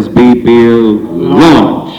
SBPL launch.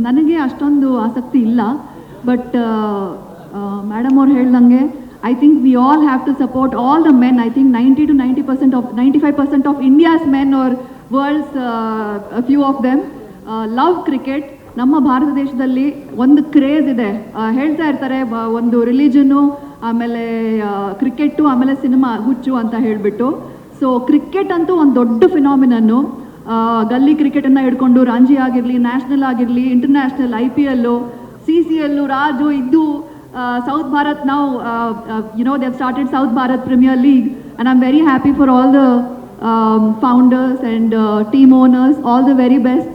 ನನಗೆ ಅಷ್ಟೊಂದು ಆಸಕ್ತಿ ಇಲ್ಲ, ಬಟ್ ಮೇಡಮ್ ಅವ್ರು ಹೇಳ್ದಂಗೆ I think we all have to support all the men. I think 90 to 90% of 95% of India's men or world's a few of them love cricket. ನಮ್ಮ ಭಾರತ ದೇಶದಲ್ಲಿ ಒಂದು craze ಇದೆ, ಹೇಳ್ತಾ ಇರ್ತಾರೆ ಒಂದು ರಿಲಿಜನ್ನು, ಆಮೇಲೆ ಕ್ರಿಕೆಟು, ಆಮೇಲೆ ಸಿನಿಮಾ ಹುಚ್ಚು ಅಂತ ಹೇಳಿಬಿಟ್ಟು. ಸೊ ಕ್ರಿಕೆಟ್ ಅಂತೂ ಒಂದು ದೊಡ್ಡ ಫಿನಾಮಿನನ್ನು. ಗಲ್ಲಿ ಕ್ರಿಕೆಟನ್ನು ಹಿಡ್ಕೊಂಡು ರಂಜಿ ಆಗಿರಲಿ, ನ್ಯಾಷನಲ್ ಆಗಿರಲಿ, ಇಂಟರ್ನ್ಯಾಷನಲ್, IPL, CCL, ರಾಜು, ಇದು South Bharat now, they have started South Bharat Premier League, and I'm very happy for all the founders and team owners. All the very best.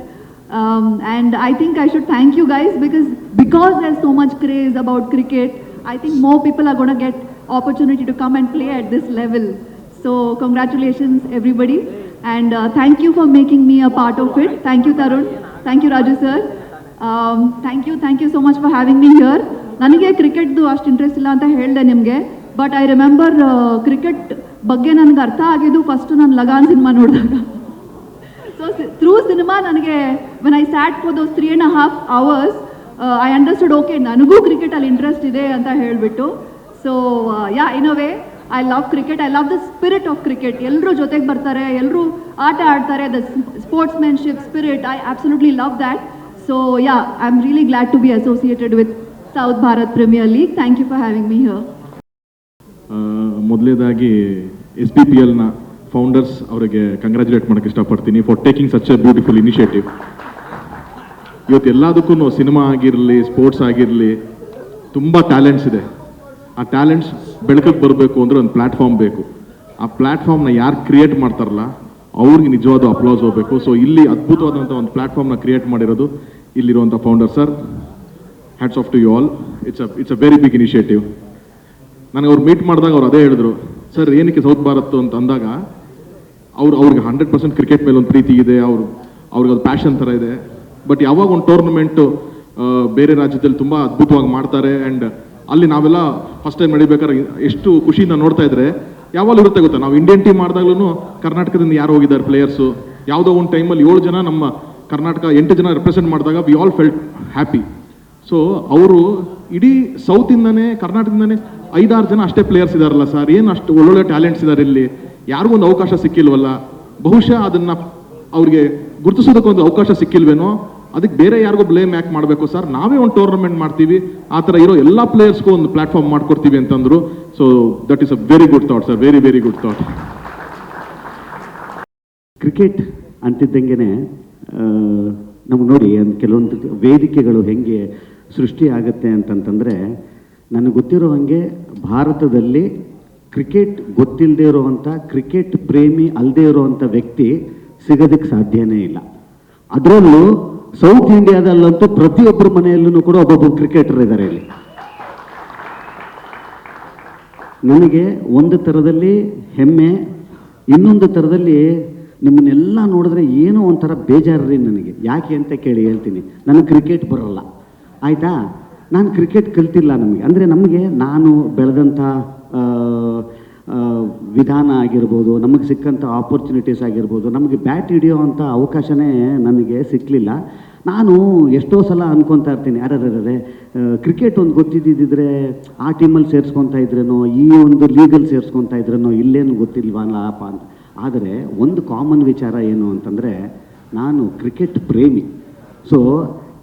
And I think I should thank you guys because there's so much craze about cricket. I think more people are going to get opportunity to come and play at this level. So congratulations everybody, and thank you for making me a part of it. Thank you Tarun, thank you Raju sir, thank you so much for having me here. ನನಗೆ ಕ್ರಿಕೆಟ್ದು ಅಷ್ಟು interest ಇಲ್ಲ ಅಂತ ಹೇಳಿದೆ ನಿಮಗೆ, but I remember cricket ಬಗ್ಗೆ ನನಗೆ ಅರ್ಥ ಆಗಿದ್ದು ಫಸ್ಟು ನಾನು ಲಗಾನ್ ಸಿನಿಮಾ ನೋಡಿದಾಗ. ಸೊ ಥ್ರೂ ಸಿನಿಮಾ ನನಗೆ when I sat for those 3.5 hours I understood okay ನನಗೂ ಕ್ರಿಕೆಟಲ್ಲಿ ಇಂಟ್ರೆಸ್ಟ್ ಇದೆ ಅಂತ ಹೇಳಿಬಿಟ್ಟು. So yeah, in a way I love cricket, I love the spirit of cricket. ಎಲ್ಲರೂ ಜೊತೆಗೆ ಬರ್ತಾರೆ, ಎಲ್ಲರೂ ಆಟ ಆಡ್ತಾರೆ, the sportsmanship spirit, I absolutely love that. So yeah, I am really glad to be associated with South Bharat Premier League. Thank you for having me here. ಮೊದಲೇದಾಗಿ SPPLನ founders ಅವರಿಗೆ congratulate ಮಾಡೋಕ್ಕೆ ಇಷ್ಟಪಡ್ತೀನಿ for taking such a beautiful initiative. ಇವತ್ತು ಎಲ್ಲದಕ್ಕೂ cinema ಆಗಿರಲಿ, sports ಆಗಿರಲಿ, ತುಂಬ ಟ್ಯಾಲೆಂಟ್ಸ್ ಇದೆ. ಆ ಟ್ಯಾಲೆಂಟ್ಸ್ ಬೆಳಕಿಗೆ ಬರಬೇಕು ಅಂದರೆ ಒಂದು ಪ್ಲ್ಯಾಟ್ಫಾರ್ಮ್ ಬೇಕು. ಆ ಪ್ಲ್ಯಾಟ್ಫಾರ್ಮ್ನ ಯಾರು ಕ್ರಿಯೇಟ್ ಮಾಡ್ತಾರಲ್ಲ ಅವ್ರಿಗೆ ನಿಜವಾದ ಅಪ್ಲಾಸ್ ಹೋಗಬೇಕು. ಸೊ ಇಲ್ಲಿ ಅದ್ಭುತವಾದಂಥ ಒಂದು ಪ್ಲ್ಯಾಟ್ಫಾರ್ಮ್ನ ಕ್ರಿಯೇಟ್ ಮಾಡಿರೋದು ಇಲ್ಲಿರುವಂಥ founder sir. Hats off to you all. It's a very big initiative. ನನಗೆ ಅವ್ರು ಮೀಟ್ ಮಾಡಿದಾಗ ಅವ್ರು ಅದೇ ಹೇಳಿದ್ರು, ಸರ್ ಏನಕ್ಕೆ ಸೌತ್ ಭಾರತ್ ಅಂತ ಅಂದಾಗ ಅವ್ರಿಗೆ 100% ಕ್ರಿಕೆಟ್ ಮೇಲೆ ಒಂದು ಪ್ರೀತಿ ಇದೆ, ಅವ್ರಿಗೆ ಅದು ಪ್ಯಾಷನ್ ಥರ ಇದೆ. ಬಟ್ ಯಾವಾಗ ಒಂದು ಟೂರ್ನಮೆಂಟು ಬೇರೆ ರಾಜ್ಯದಲ್ಲಿ ತುಂಬ ಅದ್ಭುತವಾಗಿ ಮಾಡ್ತಾರೆ, ಆ್ಯಂಡ್ ಅಲ್ಲಿ ನಾವೆಲ್ಲ ಫಸ್ಟ್ ಟೈಮ್ ನಡಿಬೇಕಾದ್ರೆ ಎಷ್ಟು ಖುಷಿಯಿಂದ ನೋಡ್ತಾ ಇದ್ರೆ ಯಾವಾಗ ಇರುತ್ತೆ ಗೊತ್ತಾ, ನಾವು ಇಂಡಿಯನ್ ಟೀಮ್ ಮಾಡಿದಾಗ್ಲೂ ಕರ್ನಾಟಕದಿಂದ ಯಾರು ಹೋಗಿದ್ದಾರೆ ಪ್ಲೇಯರ್ಸು, ಯಾವುದೋ ಒಂದು ಟೈಮಲ್ಲಿ 7 ಜನ ನಮ್ಮ ಕರ್ನಾಟಕ 8 ಜನ ರೆಪ್ರೆಸೆಂಟ್ ಮಾಡಿದಾಗ we all felt happy. So ಅವರು ಇಡೀ ಸೌತಿಂದನೇ, ಕರ್ನಾಟಕದಿಂದನೇ 5-6 ಜನ ಅಷ್ಟೇ ಪ್ಲೇಯರ್ಸ್ ಇದಾರಲ್ಲ ಸರ್, ಏನು ಅಷ್ಟು ಒಳ್ಳೊಳ್ಳೆ ಟ್ಯಾಲೆಂಟ್ಸ್ ಇದ್ದಾರೆ ಇಲ್ಲಿ, ಯಾರಿಗೂ ಒಂದು ಅವಕಾಶ ಸಿಕ್ಕಿಲ್ವಲ್ಲ, ಬಹುಶಃ ಅದನ್ನು ಅವ್ರಿಗೆ ಗುರುತಿಸೋದಕ್ಕೊಂದು ಅವಕಾಶ ಸಿಕ್ಕಿಲ್ವೇನೋ, ಅದಕ್ಕೆ ಬೇರೆ ಯಾರಿಗೂ ಬ್ಲೇಮ್ ಯಾಕೆ ಮಾಡಬೇಕು ಸರ್, ನಾವೇ ಒಂದು ಟೂರ್ನಮೆಂಟ್ ಮಾಡ್ತೀವಿ, ಆ ಥರ ಇರೋ ಎಲ್ಲ ಪ್ಲೇಯರ್ಸ್ಗೂ ಒಂದು ಪ್ಲಾಟ್ಫಾರ್ಮ್ ಮಾಡ್ಕೊಡ್ತೀವಿ ಅಂತಂದ್ರು. So that is a very good thought sir, very very good thought. Cricket ಅಂತಿದ್ದಂಗೆ ನಮ್ಗೆ ನೋಡಿ ಕೆಲವೊಂದು ವೇದಿಕೆಗಳು ಹೆಂಗೆ ಸೃಷ್ಟಿ ಆಗುತ್ತೆ ಅಂತಂತಂದರೆ, ನನಗೆ ಗೊತ್ತಿರೋ ಹಾಗೆ ಭಾರತದಲ್ಲಿ ಕ್ರಿಕೆಟ್ ಗೊತ್ತಿಲ್ಲದೆ ಇರುವಂಥ, ಕ್ರಿಕೆಟ್ ಪ್ರೇಮಿ ಅಲ್ಲದೆ ಇರುವಂಥ ವ್ಯಕ್ತಿ ಸಿಗೋದಕ್ಕೆ ಸಾಧ್ಯನೇ ಇಲ್ಲ. ಅದರಲ್ಲೂ ಸೌತ್ ಇಂಡಿಯಾದಲ್ಲಂತೂ ಪ್ರತಿಯೊಬ್ಬರ ಮನೆಯಲ್ಲೂ ಕೂಡ ಒಬ್ಬೊಬ್ಬರು ಕ್ರಿಕೆಟರ್ ಇದ್ದಾರೆ ಇಲ್ಲಿ. ನನಗೆ ಒಂದು ಥರದಲ್ಲಿ ಹೆಮ್ಮೆ, ಇನ್ನೊಂದು ಥರದಲ್ಲಿ ನಿಮ್ಮನ್ನೆಲ್ಲ ನೋಡಿದ್ರೆ ಏನೋ ಒಂಥರ ಬೇಜಾರ್ರಿ ನನಗೆ. ಯಾಕೆ ಅಂತ ಕೇಳಿ ಹೇಳ್ತೀನಿ. ನನಗೆ ಕ್ರಿಕೆಟ್ ಬರೋಲ್ಲ, ಆಯಿತಾ, ನಾನು ಕ್ರಿಕೆಟ್ ಕಲ್ತಿಲ್ಲ. ನಮಗೆ ನಮಗೆ ನಾನು ಬೆಳೆದಂಥ ವಿಧಾನ ಆಗಿರ್ಬೋದು, ನಮಗೆ ಸಿಕ್ಕಂಥ ಆಪರ್ಚುನಿಟೀಸ್ ಆಗಿರ್ಬೋದು, ನಮಗೆ ಬ್ಯಾಟ್ ಹಿಡಿಯೋ ಅಂಥ ಅವಕಾಶನೇ ನನಗೆ ಸಿಕ್ಕಲಿಲ್ಲ. ನಾನು ಎಷ್ಟೋ ಸಲ ಅನ್ಕೊತಾ ಇರ್ತೀನಿ, ಯಾರೇ ಕ್ರಿಕೆಟ್ ಒಂದು ಗೊತ್ತಿದ್ದಿದ್ರೆ ಆ ಟೀಮಲ್ಲಿ ಸೇರಿಸ್ಕೊತಾ ಇದ್ರೇನೋ, ಈ ಒಂದು ಲೀಗಲ್ಲಿ ಸೇರಿಸ್ಕೊತಾ ಇದ್ರೇನೋ, ಇಲ್ಲೇನು ಗೊತ್ತಿಲ್ವಲ್ಲಪ್ಪ ಅಂತ. ಆದರೆ ಒಂದು ಕಾಮನ್ ವಿಚಾರ ಏನು ಅಂತಂದರೆ, ನಾನು ಕ್ರಿಕೆಟ್ ಪ್ರೇಮಿ. ಸೊ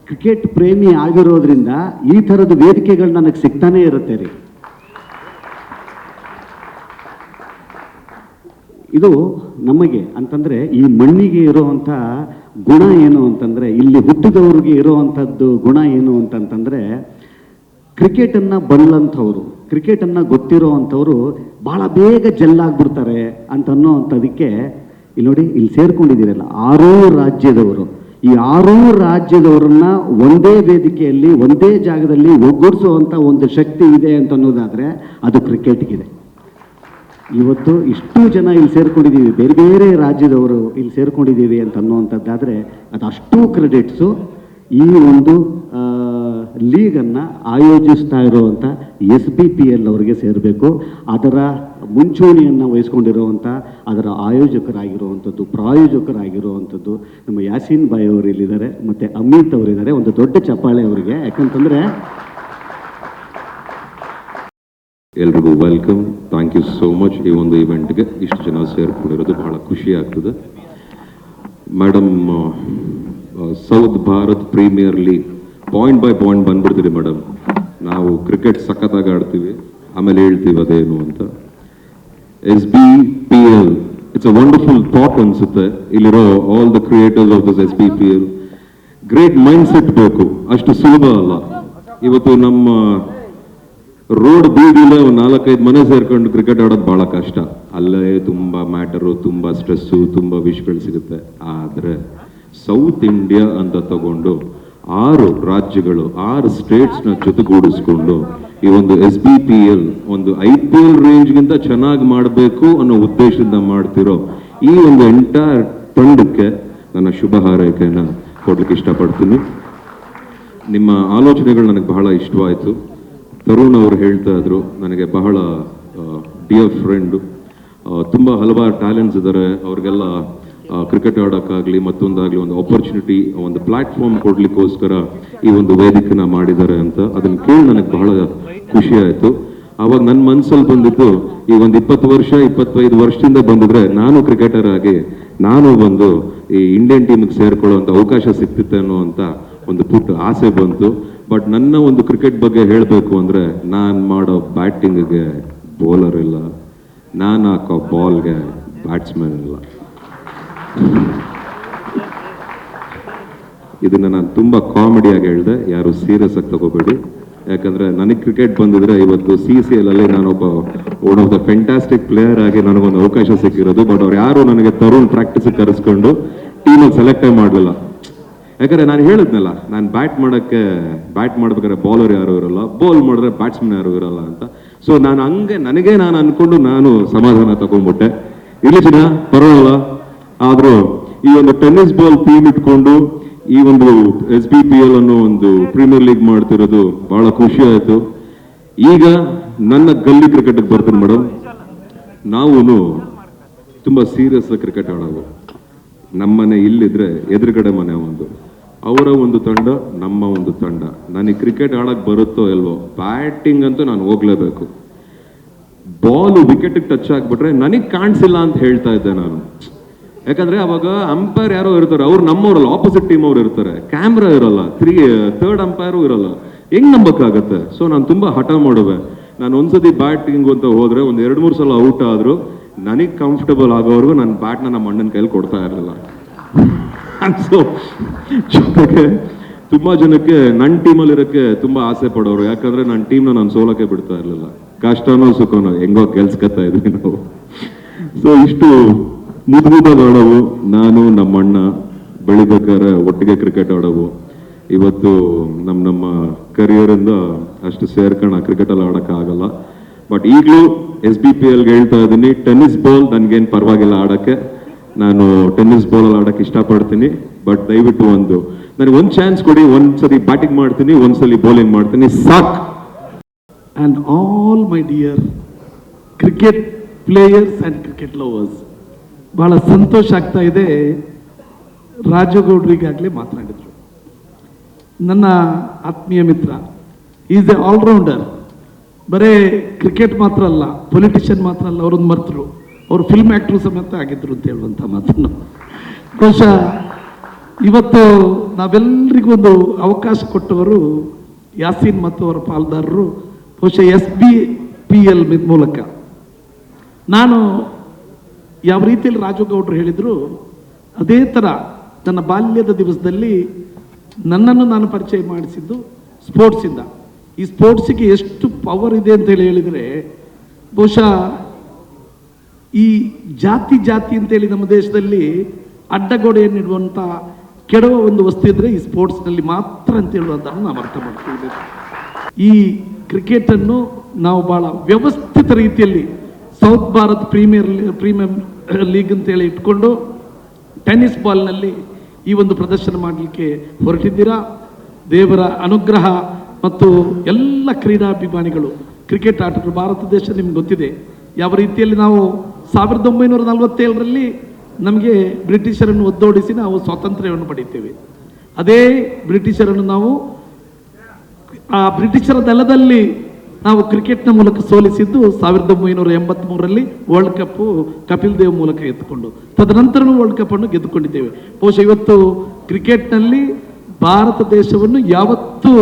ಕ್ರಿಕೆಟ್ ಪ್ರೇಮಿ ಆಗಿರೋದ್ರಿಂದ ಈ ಥರದ ವೇದಿಕೆಗಳು ನನಗೆ ಸಿಗ್ತಾನೇ ಇರುತ್ತೆ ರೀ. ಇದು ನಮಗೆ ಅಂತಂದರೆ ಈ ಮಣ್ಣಿಗೆ ಇರೋವಂಥ ಗುಣ ಏನು ಅಂತಂದರೆ, ಇಲ್ಲಿ ಹುಟ್ಟಿದವ್ರಿಗೆ ಇರೋವಂಥದ್ದು ಗುಣ ಏನು ಅಂತಂತಂದರೆ, ಕ್ರಿಕೆಟನ್ನು ಬಲ್ಲಂಥವ್ರು, ಕ್ರಿಕೆಟನ್ನು ಗೊತ್ತಿರೋ ಅಂಥವ್ರು ಭಾಳ ಬೇಗ ಜಲ್ಲಾಗ್ಬಿಡ್ತಾರೆ ಅಂತ ಅನ್ನೋವಂಥದಕ್ಕೆ ಇಲ್ಲಿ ನೋಡಿ, ಇಲ್ಲಿ ಸೇರ್ಕೊಂಡಿದ್ದೀರಲ್ಲ 6 ರಾಜ್ಯದವರು. ಈ 6 ರಾಜ್ಯದವರನ್ನ ಒಂದೇ ವೇದಿಕೆಯಲ್ಲಿ, ಒಂದೇ ಜಾಗದಲ್ಲಿ ಒಗ್ಗೂಡಿಸುವಂಥ ಒಂದು ಶಕ್ತಿ ಇದೆ ಅಂತ ಅನ್ನೋದಾದರೆ ಅದು ಕ್ರಿಕೆಟ್ಗಿದೆ. ಇವತ್ತು ಇಷ್ಟು ಜನ ಇಲ್ಲಿ ಸೇರ್ಕೊಂಡಿದ್ದೀವಿ, ಬೇರೆ ಬೇರೆ ರಾಜ್ಯದವರು ಇಲ್ಲಿ ಸೇರ್ಕೊಂಡಿದ್ದೀವಿ ಅಂತ ಅನ್ನುವಂಥದ್ದಾದರೆ ಅದು ಅಷ್ಟು ಕ್ರೆಡಿಟ್ಸು ಈ ಒಂದು ಲೀಗನ್ನು ಆಯೋಜಿಸ್ತಾ ಇರುವಂಥ SBPL ಅವರಿಗೆ ಸೇರಬೇಕು. ಅದರ ಮುಂಚೂಣಿಯನ್ನು ವಹಿಸ್ಕೊಂಡಿರುವಂಥ, ಅದರ ಆಯೋಜಕರಾಗಿರುವಂಥದ್ದು, ಪ್ರಾಯೋಜಕರಾಗಿರುವಂಥದ್ದು ನಮ್ಮ ಯಾಸೀನ್ ಬಾಯ್ ಅವರು ಇಲ್ಲಿದ್ದಾರೆ, ಮತ್ತು ಅಮಿತ್ ಅವರಿದ್ದಾರೆ. ಒಂದು ದೊಡ್ಡ ಚಪ್ಪಾಳೆ ಅವರಿಗೆ. ಯಾಕಂತಂದರೆ ಎಲ್ರಿಗೂ welcome, thank you so much. ಈ ಒಂದು ಇವೆಂಟ್ಗೆ ಇಷ್ಟು ಜನ ಸೇರ್ಕೊಂಡಿರೋದು ಬಹಳ ಖುಷಿ ಆಗ್ತದೆ. Madam, South Bharat Premier League point by point ಬಂದ್ಬಿಡ್ತೀರಿ ಮೇಡಮ್. ನಾವು ಕ್ರಿಕೆಟ್ ಸಖತ್ತಾಗಿ ಆಡ್ತೀವಿ, ಆಮೇಲೆ ಹೇಳ್ತೀವಿ ಅದೇನು ಅಂತ. SBPL it's a wonderful thought ಅನ್ಸುತ್ತೆ. ಇಲ್ಲಿರೋ all the creators of this SBPL great mindset ಬೇಕು, ಅಷ್ಟು ಸುಲಭ ಅಲ್ಲ. ಇವತ್ತು ನಮ್ಮ ರೋಡ್ ಬೀದಿಲ್ಲ 4-5 ಮನೆ ಸೇರ್ಕೊಂಡು ಕ್ರಿಕೆಟ್ ಆಡೋದು ಬಹಳ ಕಷ್ಟ. ಅಲ್ಲೇ ತುಂಬ ಮ್ಯಾಟರು, ತುಂಬ ಸ್ಟ್ರೆಸ್ಸು, ತುಂಬ ವಿಷ್ಗಳು ಸಿಗುತ್ತೆ. ಆದರೆ ಸೌತ್ ಇಂಡಿಯಾ ಅಂತ ತಗೊಂಡು 6 ರಾಜ್ಯಗಳು 6 ಸ್ಟೇಟ್ಸ್ನ ಜೊತೆಗೂಡಿಸ್ಕೊಂಡು ಈ ಒಂದು SBPL ಒಂದು IPL ರೇಂಜ್ಗಿಂತ ಚೆನ್ನಾಗಿ ಮಾಡಬೇಕು ಅನ್ನೋ ಉದ್ದೇಶದಿಂದ ಮಾಡ್ತಿರೋ ಈ ಒಂದು ಎಂಟೈರ್ ತಂಡಕ್ಕೆ ನನ್ನ ಶುಭ ಹಾರೈಕೆಯನ್ನು ಕೊಡ್ಲಿಕ್ಕೆ ಇಷ್ಟಪಡ್ತೀನಿ. ನಿಮ್ಮ ಆಲೋಚನೆಗಳು ನನಗೆ ಬಹಳ ಇಷ್ಟವಾಯಿತು. ತರುಣ್ ಅವರು ಹೇಳ್ತಾ ಇದ್ರು, ನನಗೆ ಬಹಳ ಡಿಯರ್ ಫ್ರೆಂಡು, ತುಂಬ ಹಲವಾರು ಟ್ಯಾಲೆಂಟ್ಸ್ ಇದ್ದಾರೆ, ಅವ್ರಿಗೆಲ್ಲ ಕ್ರಿಕೆಟ್ ಆಡೋಕ್ಕಾಗಲಿ ಮತ್ತೊಂದಾಗಲಿ ಒಂದು ಆಪರ್ಚುನಿಟಿ, ಒಂದು ಪ್ಲಾಟ್ಫಾರ್ಮ್ ಕೊಡ್ಲಿಕ್ಕೋಸ್ಕರ ಈ ಒಂದು ವೇದಿಕೆನ ಮಾಡಿದ್ದಾರೆ ಅಂತ. ಅದನ್ನು ಕೇಳಿ ನನಗೆ ಬಹಳ ಖುಷಿ ಆಯಿತು. ಆವಾಗ ನನ್ನ ಮನಸ್ಸಲ್ಲಿ ಬಂದಿದ್ದು, ಈ ಒಂದು 20 ವರ್ಷ 25 ವರ್ಷದಿಂದ ಬಂದಿದ್ರೆ ನಾನು ಕ್ರಿಕೆಟರ್ ಆಗಿ ನಾನು ಬಂದು ಈ ಇಂಡಿಯನ್ ಟೀಮಿಗೆ ಸೇರ್ಕೊಳ್ಳುವಂಥ ಅವಕಾಶ ಸಿಗ್ತಿತ್ತೆ ಅನ್ನುವಂಥ ಒಂದು ಪುಟ್ಟ ಆಸೆ ಬಂತು. ಬಟ್ ನನ್ನ ಒಂದು ಕ್ರಿಕೆಟ್ ಬಗ್ಗೆ ಹೇಳಬೇಕು ಅಂದರೆ, ನಾನು ಮಾಡೋ ಬ್ಯಾಟಿಂಗ್ಗೆ ಬೌಲರ್ ಇಲ್ಲ, ನಾನು ಹಾಕೋ ಬಾಲ್ಗೆ ಬ್ಯಾಟ್ಸ್ಮನ್ ಇಲ್ಲ. ಇದನ್ನ ನಾನು ತುಂಬಾ ಕಾಮಿಡಿಯಾಗಿ ಹೇಳಿದೆ, ಯಾರು ಸೀರಿಯಸ್ ಆಗಿ ತಗೋಬೇಡಿ. ಯಾಕಂದ್ರೆ ನನಗೆ ಕ್ರಿಕೆಟ್ ಬಂದಿದ್ರೆ ಇವತ್ತು CCL ಅಲ್ಲಿ ನಾನೊಬ್ಬ one of the fantastic player ಆಗಿ ನನಗೊಂದು ಅವಕಾಶ ಸಿಕ್ಕಿರೋದು. ಬಟ್ ಅವ್ರು ಯಾರು ನನಗೆ ತರುಣ್ ಪ್ರಾಕ್ಟೀಸ್ ಕರೆಸ್ಕೊಂಡು ಟೀಮಲ್ಲಿ ಸೆಲೆಕ್ಟೇ ಮಾಡಲಿಲ್ಲ. ಯಾಕಂದ್ರೆ ನಾನು ಹೇಳಿದ್ನಲ್ಲ, ನಾನು ಬ್ಯಾಟ್ ಮಾಡ್ಬೇಕಾದ್ರೆ ಬೌಲರ್ ಯಾರು ಇರಲ್ಲ, ಬೌಲ್ ಮಾಡಿದ್ರೆ ಬ್ಯಾಟ್ಸ್ಮನ್ ಯಾರು ಇರಲ್ಲ ಅಂತ. ಸೊ ನಾನು ನನಗೆ ನಾನು ಅನ್ಕೊಂಡು ನಾನು ಸಮಾಧಾನ ತಗೊಂಡ್ಬಿಟ್ಟೆ. ಇಲ್ಲಿ ಜನ ಪರವಾಗಿಲ್ಲ. ಆದ್ರೂ ಈ ಒಂದು ಟೆನ್ನಿಸ್ ಬಾಲ್ ಟೀಮ್ ಇಟ್ಕೊಂಡು ಈ ಒಂದು SBPL ಅನ್ನೋ ಒಂದು ಪ್ರೀಮಿಯರ್ ಲೀಗ್ ಮಾಡ್ತಿರೋದು ಬಹಳ ಖುಷಿ ಆಯ್ತು. ಈಗ ನನ್ನ ಗಲ್ಲಿ ಕ್ರಿಕೆಟ್ಗೆ ಬರ್ತೀನಿ ಮೇಡಮ್. ನಾವು ತುಂಬಾ ಸೀರಿಯಸ್ ಕ್ರಿಕೆಟ್ ಆಡೋದು. ನಮ್ಮನೆ ಇಲ್ಲಿದ್ರೆ ಎದುರುಗಡೆ ಮನೆ ಅವರ ಒಂದು ತಂಡ, ನಮ್ಮ ಒಂದು ತಂಡ. ನನಗೆ ಕ್ರಿಕೆಟ್ ಆಡಕ್ ಬರುತ್ತೋ ಇಲ್ವೋ, ಬ್ಯಾಟಿಂಗ್ ಅಂತೂ ನಾನು ಹೋಗ್ಲೇಬೇಕು. ಬಾಲ್ ವಿಕೆಟ್ ಟಚ್ ಆಗ್ಬಿಟ್ರೆ ನನಗೆ ಕಾಣಿಸಿಲ್ಲ ಅಂತ ಹೇಳ್ತಾ ಇದ್ದೆ ನಾನು. ಯಾಕಂದ್ರೆ ಅವಾಗ ಅಂಪೈರ್ ಯಾರೋ ಇರ್ತಾರೆ, ಅವ್ರು ನಮ್ಮವರಲ್ಲ, ಆಪೋಸಿಟ್ ಟೀಮ್ ಅವ್ರು ಇರ್ತಾರೆ, ಕ್ಯಾಮ್ರಾ ಇರಲ್ಲ, ಥರ್ಡ್ ಅಂಪೈರು ಇರಲ್ಲ, ಹೆಂಗ್ ನಂಬಕ್ಕಾಗತ್ತೆ? ಸೊ ನಾನು ತುಂಬಾ ಹಠ ಮಾಡುವೆ. ನಾನು ಒಂದ್ಸತಿ ಬ್ಯಾಟಿಂಗ್ ಅಂತ ಹೋದ್ರೆ ಒಂದು 2-3 ಸಲ ಔಟ್ ಆದ್ರೂ ನನಗೆ ಕಂಫರ್ಟಬಲ್ ಆಗೋವರೆಗೂ ನನ್ನ ಬ್ಯಾಟ್ನ ನಮ್ಮ ಅಣ್ಣನ ಕೈಲಿ ಕೊಡ್ತಾ ಇರಲಿಲ್ಲ. ಸೊ ಜೊತೆಗೆ ತುಂಬಾ ಜನಕ್ಕೆ ನನ್ನ ಟೀಮಲ್ಲಿ ಇರೋಕ್ಕೆ ತುಂಬಾ ಆಸೆ ಪಡೋರು. ಯಾಕಂದ್ರೆ ನನ್ನ ಟೀಮ್ನ ನಾನು ಸೋಲಕ್ಕೆ ಬಿಡ್ತಾ ಇರಲಿಲ್ಲ. ಕಷ್ಟನೋ ಸುಖನೋ ಹೆಂಗೋ ಗೆಲ್ಸ್ಕೊತಾ ಇದ್ವಿ ನಾವು. ಸೊ ಇಷ್ಟು ಮುದ್ದಾಗ ಆಡೋವು. ನಾನು ನಮ್ಮಣ್ಣ ಬೆಳಿಬೇಕಾದ್ರೆ ಒಟ್ಟಿಗೆ ಕ್ರಿಕೆಟ್ ಆಡೋವು. ಇವತ್ತು ನಮ್ಮ ಕರಿಯರಿಂದ ಅಷ್ಟು ಸೇರ್ಕೊಂಡು ಕ್ರಿಕೆಟಲ್ಲಿ ಆಡೋಕ್ಕಾಗಲ್ಲ. ಬಟ್ ಈಗಲೂ SBPLಗೆ ಹೇಳ್ತಾ ಇದ್ದೀನಿ, ಟೆನ್ನಿಸ್ ಬಾಲ್ ನನಗೇನು ಪರವಾಗಿಲ್ಲ ಆಡೋಕ್ಕೆ. ನಾನು ಟೆನ್ನಿಸ್ ಬಾಲಲ್ಲಿ ಆಡೋಕ್ಕೆ ಇಷ್ಟಪಡ್ತೀನಿ. ಬಟ್ ದಯವಿಟ್ಟು ನನಗೆ ಒಂದು ಚಾನ್ಸ್ ಕೊಡಿ. ಒಂದ್ಸಲಿ ಬ್ಯಾಟಿಂಗ್ ಮಾಡ್ತೀನಿ, ಒಂದ್ಸಲಿ ಬೌಲಿಂಗ್ ಮಾಡ್ತೀನಿ, ಸಾಕು. And all my dear cricket players and cricket lovers, ಬಹಳ ಸಂತೋಷ ಆಗ್ತಾ ಇದೆ. ರಾಜಗೌಡ್ರಿಗಾಗಲೇ ಮಾತನಾಡಿದ್ರು. ನನ್ನ ಆತ್ಮೀಯ ಮಿತ್ರ, ಈಸ್ ಎ ಆಲ್ರೌಂಡರ್. ಬರೇ ಕ್ರಿಕೆಟ್ ಮಾತ್ರ ಅಲ್ಲ, ಪೊಲಿಟಿಷಿಯನ್ ಮಾತ್ರ ಅಲ್ಲ, ಅವರೊಂದು ಮರ್ತರು. ಅವರು ಫಿಲ್ಮ್ ಆ್ಯಕ್ಟ್ರು ಸಮೇತ ಆಗಿದ್ರು ಅಂತ ಹೇಳುವಂಥ ಮಾತನ್ನು. ಬಹುಶಃ ಇವತ್ತು ನಾವೆಲ್ಲರಿಗೂ ಒಂದು ಅವಕಾಶ ಕೊಟ್ಟವರು ಯಾಸೀನ್ ಮತ್ತು ಅವರ ಪಾಲ್ದಾರರು. ಬಹುಶಃ SBPL ಮೂಲಕ ನಾನು ಯಾವ ರೀತಿಯಲ್ಲಿ ರಾಜಗೌಡರು ಹೇಳಿದ್ರು ಅದೇ ಥರ ನನ್ನ ಬಾಲ್ಯದ ದಿವಸದಲ್ಲಿ ನನ್ನನ್ನು ನಾನು ಪರಿಚಯ ಮಾಡಿಸಿದ್ದು ಸ್ಪೋರ್ಟ್ಸಿಂದ. ಈ ಸ್ಪೋರ್ಟ್ಸಿಗೆ ಎಷ್ಟು ಪವರ್ ಇದೆ ಅಂತ ಹೇಳಿದರೆ, ಬಹುಶಃ ಈ ಜಾತಿ ಅಂತೇಳಿ ನಮ್ಮ ದೇಶದಲ್ಲಿ ಅಡ್ಡಗೋಡೆಯನ್ನಿಡುವಂಥ ಕೆಡುವ ಒಂದು ವಸ್ತು ಇದ್ದರೆ ಈ ಸ್ಪೋರ್ಟ್ಸ್ನಲ್ಲಿ ಮಾತ್ರ ಅಂತ ಹೇಳುವುದನ್ನು ನಾವು ಅರ್ಥ ಮಾಡ್ತೀವಿ. ಈ ಕ್ರಿಕೆಟನ್ನು ನಾವು ಭಾಳ ವ್ಯವಸ್ಥಿತ ರೀತಿಯಲ್ಲಿ ಸೌತ್ ಭಾರತ್ ಪ್ರೀಮಿಯರ್ ಲೀಗ್ ಅಂತೇಳಿ ಇಟ್ಕೊಂಡು ಟೆನ್ನಿಸ್ ಬಾಲ್ನಲ್ಲಿ ಈ ಒಂದು ಪ್ರದರ್ಶನ ಮಾಡಲಿಕ್ಕೆ ಹೊರಟಿದ್ದೀರಾ. ದೇವರ ಅನುಗ್ರಹ ಮತ್ತು ಎಲ್ಲ ಕ್ರೀಡಾಭಿಮಾನಿಗಳು, ಕ್ರಿಕೆಟ್ ಆಟಗಳು, ಭಾರತ ದೇಶ ನಿಮ್ಗೆ ಗೊತ್ತಿದೆ ಯಾವ ರೀತಿಯಲ್ಲಿ ನಾವು 1947ರಲ್ಲಿ ನಮಗೆ ಬ್ರಿಟಿಷರನ್ನು ಒದ್ದೋಡಿಸಿ ನಾವು ಸ್ವಾತಂತ್ರ್ಯವನ್ನು ಪಡೀತೇವೆ. ಅದೇ ಬ್ರಿಟಿಷರನ್ನು ನಾವು ಆ ಬ್ರಿಟಿಷರ ನೆಲದಲ್ಲಿ ನಾವು ಕ್ರಿಕೆಟ್ನ ಮೂಲಕ ಸೋಲಿಸಿದ್ದು 1983ರಲ್ಲಿ ವರ್ಲ್ಡ್ ಕಪ್ಪು ಕಪಿಲ್ ದೇವ್ ಮೂಲಕ ಎತ್ತುಕೊಂಡು, ತದನಂತರನೂ ವರ್ಲ್ಡ್ ಕಪ್ ಅನ್ನು ಗೆದ್ದುಕೊಂಡಿದ್ದೇವೆ. ಬಹುಶಃ ಇವತ್ತು ಕ್ರಿಕೆಟ್ನಲ್ಲಿ ಭಾರತ ದೇಶವನ್ನು ಯಾವತ್ತೂ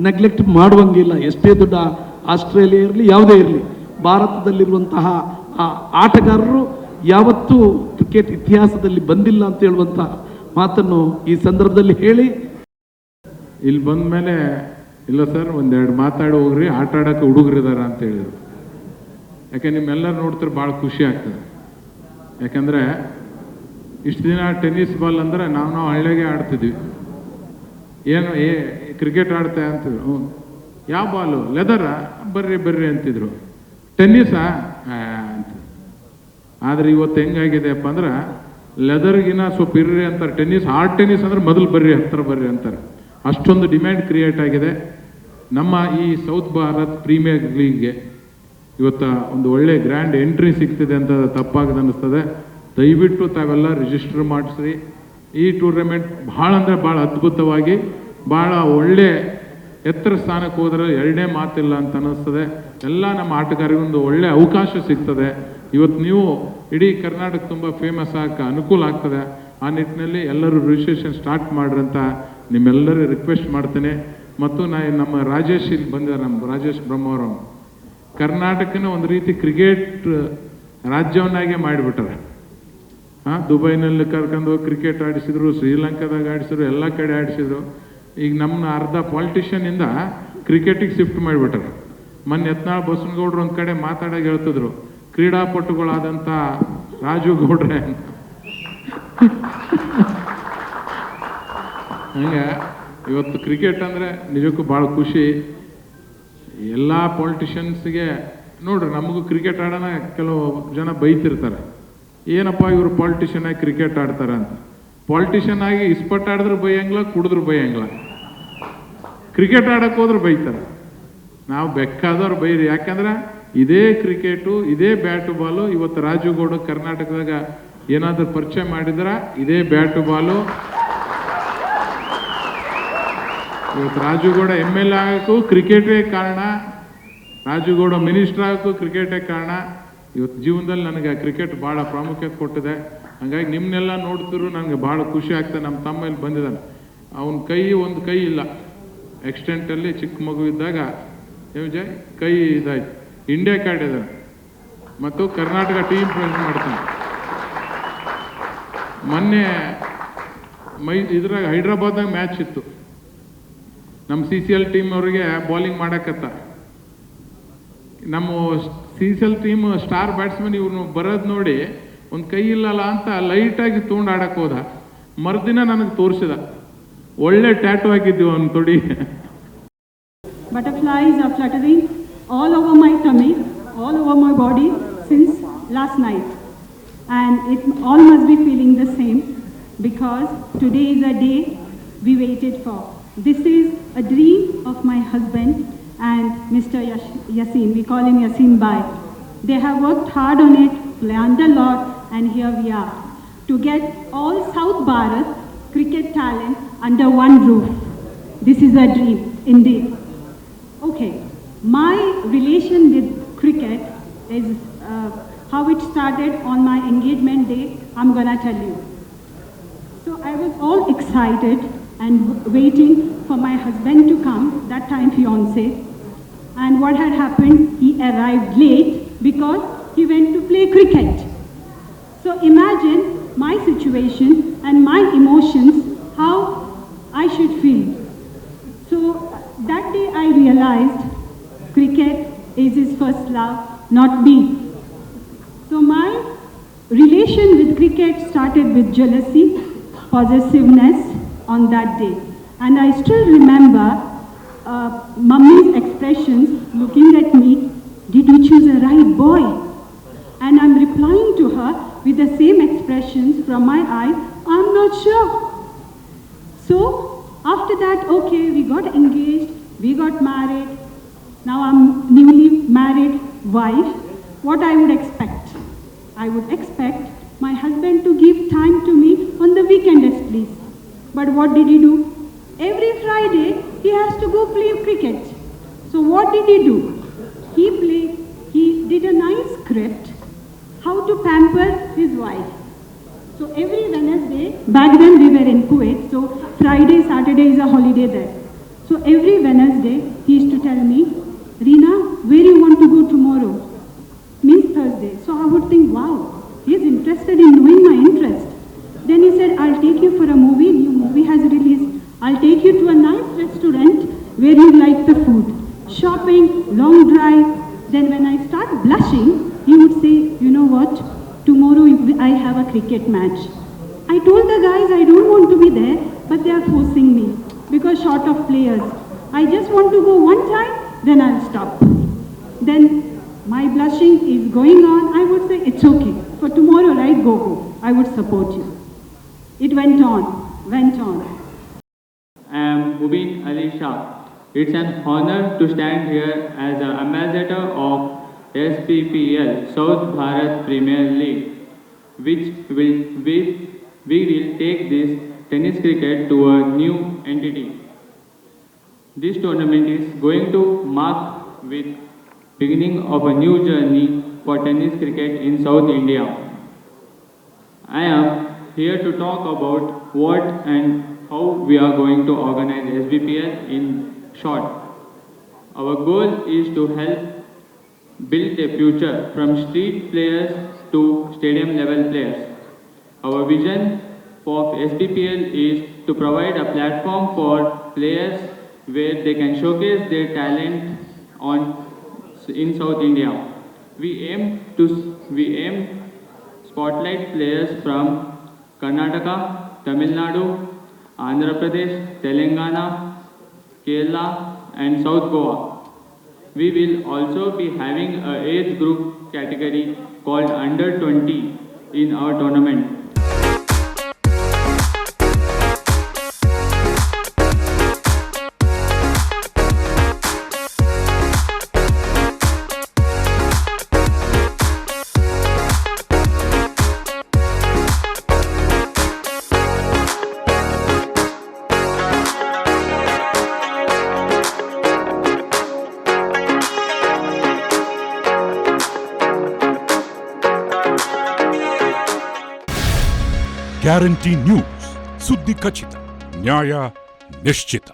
ನೆಗ್ಲೆಕ್ಟ್ ಮಾಡುವಂಗಿಲ್ಲ. ಎಷ್ಟೇ ದೊಡ್ಡ ಆಸ್ಟ್ರೇಲಿಯಾ ಇರಲಿ, ಯಾವುದೇ ಇರಲಿ, ಭಾರತದಲ್ಲಿರುವಂತಹ ಆ ಆಟಗಾರರು ಯಾವತ್ತೂ ಕ್ರಿಕೆಟ್ ಇತಿಹಾಸದಲ್ಲಿ ಬಂದಿಲ್ಲ ಅಂತ ಹೇಳುವಂತಹ ಮಾತನ್ನು ಈ ಸಂದರ್ಭದಲ್ಲಿ ಹೇಳಿ, ಇಲ್ಲಿ ಬಂದ ಮೇಲೆ ಇಲ್ಲ ಸರ್ ಒಂದೆರಡು ಮಾತಾಡಿ ಹೋಗ್ರಿ, ಆಟ ಆಡೋಕೆ ಹುಡುಗರಿದಾರ ಅಂತ ಹೇಳಿದ್ರು. ಯಾಕೆ ನಿಮ್ಮೆಲ್ಲರೂ ನೋಡ್ತಾರೆ ಭಾಳ ಖುಷಿ ಆಗ್ತದೆ. ಯಾಕಂದರೆ ಇಷ್ಟು ದಿನ ಟೆನ್ನಿಸ್ ಬಾಲ್ ಅಂದ್ರೆ ನಾವು ಹಳ್ಳಿಗೆ ಆಡ್ತಿದ್ವಿ. ಏನು ಕ್ರಿಕೆಟ್ ಆಡ್ತಾ ಅಂತಿದ್ರು. ಹ್ಞೂ. ಯಾವ ಬಾಲು? ಲೆದರ? ಬರ್ರಿ ಅಂತಿದ್ರು. ಟೆನ್ನಿಸಾ ಅಂತ. ಆದರೆ ಇವತ್ತು ಹೆಂಗಾಗಿದೆಯಪ್ಪ ಅಂದ್ರೆ ಲೆದರ್ಗಿನ ಸ್ವಲ್ಪ ಇರ್ರಿ ಅಂತಾರೆ. ಹಾರ್ಡ್ ಟೆನ್ನಿಸ್ ಅಂದ್ರೆ ಮೊದಲು ಹತ್ರ ಬರ್ರಿ ಅಂತಾರೆ. ಅಷ್ಟೊಂದು ಡಿಮ್ಯಾಂಡ್ ಕ್ರಿಯೇಟ್ ಆಗಿದೆ. ನಮ್ಮ ಈ ಸೌತ್ ಭಾರತ್ ಪ್ರೀಮಿಯರ್ ಲೀಗ್ಗೆ ಇವತ್ತು ಒಂದು ಒಳ್ಳೆ ಗ್ರ್ಯಾಂಡ್ ಎಂಟ್ರಿ ಸಿಗ್ತಿದೆ ಅಂತ ತಪ್ಪಾಗದು ಅನ್ನಿಸ್ತದೆ. ದಯವಿಟ್ಟು ತಾವೆಲ್ಲ ರಿಜಿಸ್ಟರ್ ಮಾಡಿಸ್ರಿ. ಈ ಟೂರ್ನಮೆಂಟ್ ಭಾಳ ಅಂದರೆ ಭಾಳ ಅದ್ಭುತವಾಗಿ ಭಾಳ ಒಳ್ಳೆ ಎತ್ತರ ಸ್ಥಾನಕ್ಕೆ ಹೋದರೆ ಎರಡನೇ ಮಾತಿಲ್ಲ ಅಂತ ಅನ್ನಿಸ್ತದೆ. ಎಲ್ಲ ನಮ್ಮ ಆಟಗಾರರಿಗೊಂದು ಒಳ್ಳೆ ಅವಕಾಶ ಸಿಗ್ತದೆ. ಇವತ್ತು ನೀವು ಇಡೀ ಕರ್ನಾಟಕ ತುಂಬ ಫೇಮಸ್ ಆಗಕ್ಕೆ ಅನುಕೂಲ ಆಗ್ತದೆ. ಆ ನಿಟ್ಟಿನಲ್ಲಿ ಎಲ್ಲರೂ ರಿಜಿಸ್ಟ್ರೇಷನ್ ಸ್ಟಾರ್ಟ್ ಮಾಡ್ರಂತ ನಿಮ್ಮೆಲ್ಲರೂ ರಿಕ್ವೆಸ್ಟ್ ಮಾಡ್ತೇನೆ. ಮತ್ತು ನಮ್ಮ ರಾಜೇಶ್ ಇಲ್ಲಿ ಬಂದಿದ್ದಾರೆ, ನಮ್ಮ ರಾಜೇಶ್ ಬ್ರಹ್ಮವರಂ. ಕರ್ನಾಟಕನ ಒಂದು ರೀತಿ ಕ್ರಿಕೆಟ್ ರಾಜ್ಯವನ್ನಾಗೆ ಮಾಡಿಬಿಟ್ಟಾರೆ. ದುಬೈನಲ್ಲಿ ಕರ್ಕೊಂಡು ಹೋಗಿ ಕ್ರಿಕೆಟ್ ಆಡಿಸಿದ್ರು, ಶ್ರೀಲಂಕಾದಾಗ ಆಡಿಸಿದ್ರು, ಎಲ್ಲ ಕಡೆ ಆಡಿಸಿದ್ರು. ಈಗ ನಮ್ಮನ್ನ ಅರ್ಧ ಪಾಲಿಟಿಷಿಯನಿಂದ ಕ್ರಿಕೆಟಿಗೆ ಶಿಫ್ಟ್ ಮಾಡಿಬಿಟ್ಟಾರೆ. ಮೊನ್ನೆ ಯತ್ನಾಳ್ ಬಸವನಗೌಡರು ಒಂದು ಕಡೆ ಮಾತಾಡೋಕೆ ಹೇಳ್ತಿದ್ರು, ಕ್ರೀಡಾಪಟುಗಳಾದಂಥ ರಾಜು ಗೌಡ್ರೆ ಹಂಗೆ ಇವತ್ತು ಕ್ರಿಕೆಟ್ ಅಂದರೆ ನಿಜಕ್ಕೂ ಭಾಳ ಖುಷಿ. ಎಲ್ಲ ಪಾಲಿಟಿಷಿಯನ್ಸ್ಗೆ ನೋಡ್ರಿ, ನಮಗೂ ಕ್ರಿಕೆಟ್ ಆಡೋಣ ಕೆಲವು ಜನ ಬೈತಿರ್ತಾರೆ, ಏನಪ್ಪ ಇವರು ಪಾಲಿಟಿಷಿಯನ್ ಆಗಿ ಕ್ರಿಕೆಟ್ ಆಡ್ತಾರೆ ಅಂತ. ಪಾಲಿಟಿಷಿಯನ್ ಆಗಿ ಇಸ್ಪಟ್ ಆಡಿದ್ರು ಬೈಯಂಗಿಲ್ಲ, ಕುಡಿದ್ರು ಬೈಯಂಗಿಲ್ಲ. ಕ್ರಿಕೆಟ್ ಆಡಕ್ಕೆ ಹೋದ್ರೆ ಬೈತಾರೆ. ನಾವು ಬೇಕಾದವ್ರು ಬೈರಿ, ಯಾಕಂದ್ರೆ ಇದೇ ಕ್ರಿಕೆಟು, ಇದೇ ಬ್ಯಾಟು ಬಾಲು. ಇವತ್ತು ರಾಜು ಗೌಡ ಕರ್ನಾಟಕದಾಗ ಏನಾದರೂ ಪರಿಚಯ ಮಾಡಿದ್ರ ಇದೇ ಬ್ಯಾಟು ಬಾಲು. ಇವತ್ತು ರಾಜುಗೌಡ MLA ಆಗಕ್ಕೂ ಕ್ರಿಕೆಟೇ ಕಾರಣ, ರಾಜುಗೌಡ ಮಿನಿಸ್ಟರ್ ಆಗಕ್ಕೂ ಕ್ರಿಕೆಟೇ ಕಾರಣ. ಇವತ್ತು ಜೀವನದಲ್ಲಿ ನನಗೆ ಕ್ರಿಕೆಟ್ ಭಾಳ ಪ್ರಾಮುಖ್ಯತೆ ಕೊಟ್ಟಿದೆ. ಹಾಗಾಗಿ ನಿಮ್ಮನ್ನೆಲ್ಲ ನೋಡ್ತಿರು ನನಗೆ ಭಾಳ ಖುಷಿ ಆಗ್ತದೆ. ನಮ್ಮ ತಮ್ಮ ಇಲ್ಲಿ ಬಂದಿದ್ದಾನೆ, ಅವನ ಒಂದು ಕೈ ಇಲ್ಲ, ಎಕ್ಸ್ಟೆಂಟಲ್ಲಿ ಚಿಕ್ಕ ಮಗು ಇದ್ದಾಗ ವಿಜಯ್ ಕೈ ಇದಾಯ್ತು, ಇಂಡಿಯಾ ಕಾರ್ಡ್ ಇದ್ದಾನೆ ಮತ್ತು ಕರ್ನಾಟಕ ಟೀಮ್ ಪ್ರೆಸೆಂಟ್ ಮಾಡ್ತಾನೆ. ಮೊನ್ನೆ ಇದ್ರಾಗ ಹೈದ್ರಾಬಾದ್ನಾಗ ಮ್ಯಾಚ್ ಇತ್ತು. ನಮ್ಮ CCL ಟೀಮ್ ಅವರಿಗೆ ಬೌಲಿಂಗ್ ಮಾಡಕತ್ತ. ನಮ್ಮ CCL ಟೀಮ್ ಸ್ಟಾರ್ ಬ್ಯಾಟ್ಸ್ಮನ್ ಇವ್ರನ್ನ ಬರೋದು ನೋಡಿ ಒಂದು ಕೈ ಇಲ್ಲಲ್ಲ ಅಂತ ಲೈಟಾಗಿ ತೊಗೊಂಡು ಆಡಕ್ಕೆ ಹೋದ. ಮರುದಿನ ನನಗೆ ತೋರಿಸಿದ, ಒಳ್ಳೆ ಟ್ಯಾಟು ಹಾಕಿದ್ದೀವಿ ಅವನು ತೊಡಿ. Butterflies are fluttering all over my tummy, all over my body since last night. And it all must be feeling the same because today is a day we waited for. This is a dream of my husband and Mr. Yassin. We call him Yassin Bhai. They have worked hard on it, planned a lot, and here we are to get all South Bharat cricket talent under one roof. This is a dream indeed. Okay, my relation with cricket is how it started on my engagement day. I'm gonna tell you. So I was all excited and waiting for my husband to come, that time fiancé. And what had happened, he arrived late because he went to play cricket. So imagine my situation and my emotions, how I should feel. So that day I realized cricket is his first love, not me. So my relation with cricket started with jealousy, possessiveness on that day. And I still remember Mummy's expressions looking at me, did you choose a right boy? And I'm replying to her with the same expressions from my eyes, I'm not sure. So after that, okay, we got engaged, we got married. Now I'm newly married wife. What I would expect? I would expect my husband to give time to me on the weekend at least. But what did he do? Every Friday, he has to go play cricket. So what did he do? He did a nice script, how to pamper his wife. So every Wednesday, back then we were in Kuwait, so Friday, Saturday is a holiday there. So every Wednesday, he used to tell me, Reena, where you want to go tomorrow? Means Thursday. So I would think, wow, he is interested in knowing my interest. Then he said, I'll take you for a movie, new movie has released. I'll take you to a nice restaurant where you like the food. Shopping, long drive. Then when I start blushing, he would say, you know what, tomorrow I have a cricket match. I told the guys I don't want to be there, but they are forcing me because short of players. I just want to go one time, then I'll stop. Then my blushing is going on. I would say it's okay. For tomorrow, right, go. I would support you. It went on. I am Mubin Ali Shah. It's an honor to stand here as an ambassador of SPPL, South Bharat Premier League, we will take this tennis cricket to a new entity. This tournament is going to mark with beginning of a new journey for tennis cricket in South India. I am here to talk about what and how we are going to organize SBPL in short. Our goal is to help build a future from street players to stadium level players. Our vision for SBPL is to provide a platform for players where they can showcase their talent in South India. We aim spotlight players from Karnataka, Tamil Nadu, Andhra Pradesh, Telangana, Kerala and South Goa. We will also be having an age group category called Under 20 in our tournament. Guarantee news, ಸುದ್ದಿ ಖಚಿತ, ನ್ಯಾಯ ನಿಶ್ಚಿತ.